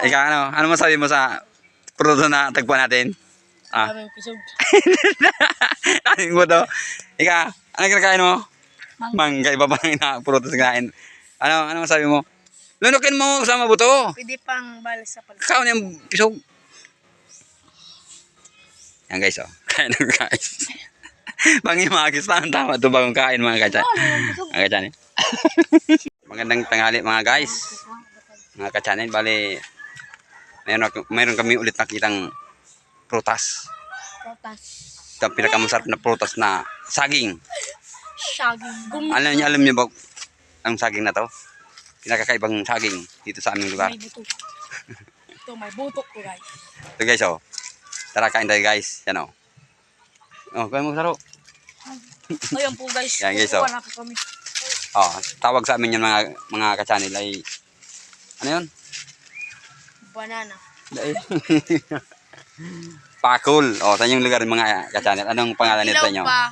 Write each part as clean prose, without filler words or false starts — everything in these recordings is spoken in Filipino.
Ikaw, ano masabi mo sa produkto na tagpuan natin? Maraming kusog. Kain mo to. Ikaw, ano kinakain mo? Mangga. Iba pa ang produkto sa kain. Ano masabi mo? Lunukin mo kasama buto. Pwede pang balas sa pag... Kaon yung pisog. Yan guys, oh. Kain na guys. Pangimagis lang. Tama ito bagong kain mga kachan. Mga kachan eh. Magandang tanghali mga guys. Mga kachan eh. Bali, mayroon kami ulit nakitang prutas. Protas. Ito ang pinakamasarap na prutas na saging. Saging. Alam niyo ba ang saging na to? Pinakakaibang saging dito sa aming lugar. May buto. Ito, may buto ko guys. Ito guys, oh. Tara, kain tayo guys. Yan, oh. Oh, kaya mo saro. Ayan po guys. Yan, guys, oh. Kukuha na po kami. Oh, tawag sa amin yan mga ka-channel ay ano yun? Banana. Pakul. Oh, sa inyong lugar mga ka-channel. Anong pangalan nito sa inyo? Pa.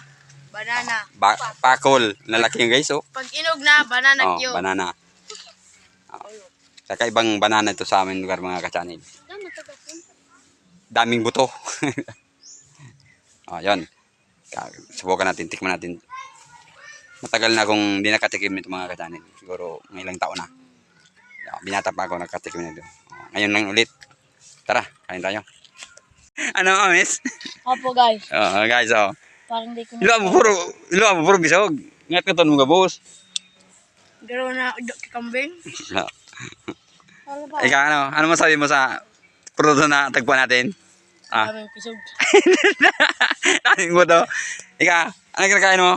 Banana. Pakul. Lalaki yung guys, oh. Pag inog na, banana Oh, cube. banana. Oh. Kakaibang banana ito sa aming lugar mga ka-channel. Daming buto. Oh, yun. Subukan natin, tikman natin. Matagal na akong hindi nakatikim nito mga ka-channel. Siguro ng ilang taon na. Binata pa ako nakatikim nito. Oh, ngayon lang ulit. Tara, kain tayo. Ano, amis? Opo guys. Oh, guys, oh. Parang di ko na. Ilo mo puro bisog. Ingat ka ton mga boss. Garo na kambing. Ikaw, ano masabi mo sa produkto na tagpuan natin? Maraming kusog. Kain mo to. Ikaw, ano kinakain mo?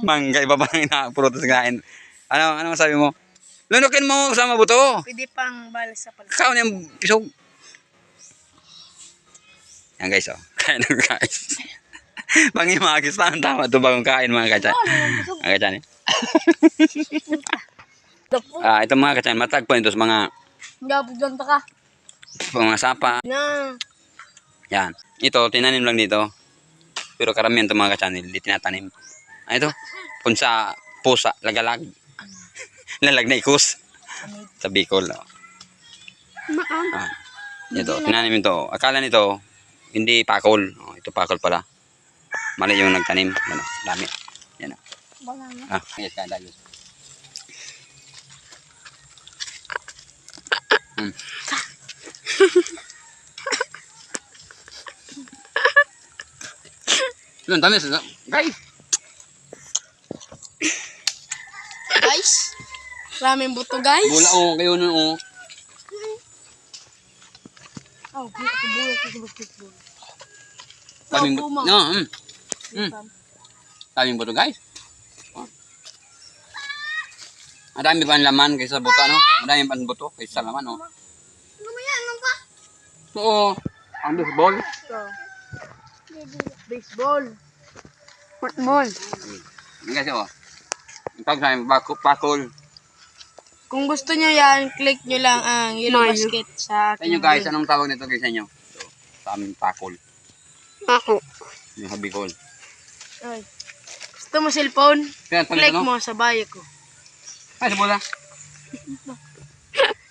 Mangga. Iba pa ang produkto sa kain. Ano masabi mo? Lunukin mo kasama buto. Pwede pang balas sa pag... Kaon yung pisog. Yan guys, oh. Kain na guys. Pangimagis lang. Tama ito bagong kain mga kachan. Mga kachan eh. Ito mga kachan, matagpuan ito sa mga Gabudanta ka. sapa. Na. Yan. Ito, tinanim lang dito. Pero karamihan ito mga kachan, hindi tinatanim. Ito, kung sa pusa, lagalag. Lalag na ikus. Sa Bicol. Oh. Ito, tinanim ito. Akala nito, hindi pakol. Oh, ito pakol pala. Mali yung nagtanim. Ano, dami. Yan. Yes, kaya tayo. Yun, tamis. Guys. Guys. Maraming buto guys. Bula o, kayo nun o. Oh, bulo ko sa Daming buto. No, daming buto guys. Oh. Madami pa ang laman kaysa buto, ano? Madami pa ang buto kaysa laman, oh. Oo. Ang baseball. Baseball. Football. Yan guys, oh. Ang tawag sa amin, pakol. Kung gusto nyo yan, click nyo lang ang yellow basket sa Sa inyo guys, anong tawag nito guys sa inyo? So, sa amin, pakol. Ako. Yung habikol. Ay. Gusto mo cellphone? Kaya pala Click ito, no? mo sa bayo ko. Ay, sa bola.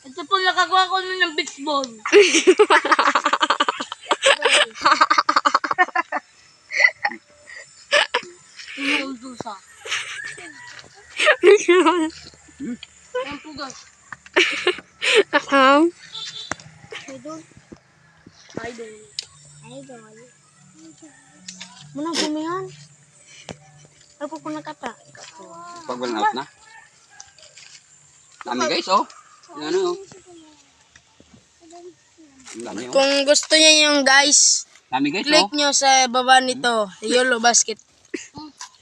Ito po nakagawa ko ng baseball. Umuuldusa. Yan po guys. Idol. Idol. Idol. Muna gumihan. Ako po nakata. Pag walang out na. Dami guys, oh. Yan, ano, oh. Ang dami, oh. Kung gusto niya yung guys, Dami guys, click oh. nyo sa baba nito, yellow basket.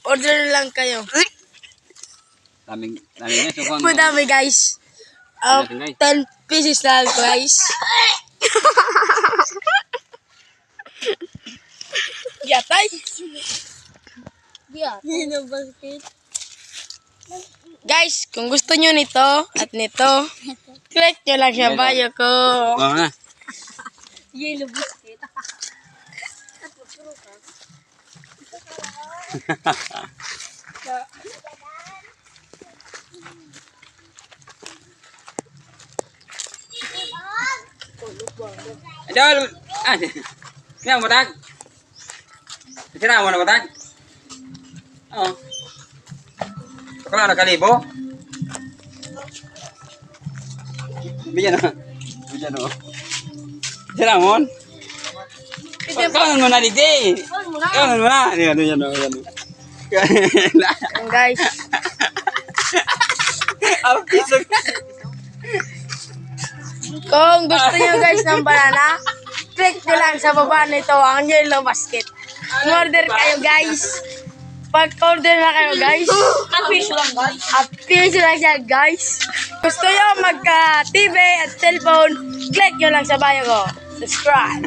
Order lang kayo. Dami guys, oh. Madami guys. 10 pieces lang guys. Yatay. Yellow basket. Guys, kung gusto nyo nito at nito, click nyo lang sa bio ko. Oh, na. Yellow basket. Idol! Ah, kaya mo tag? Sira mo na ba tag? Oo. Kala na kalibo? Bigyan na. Bigyan na. Sira mo? Kanan mo na digdi. Kanan mo na. Yan, yan, yan. Yan guys. Ang piso. Kung gusto nyo guys ng banana, click nyo lang sa baba nito ang yellow basket. Order kayo guys. Pag-order na kayo guys. Apis lang guys. Apis lang siya guys. Gusto nyo magka-TV at cellphone, click nyo lang sa bio ko. Subscribe.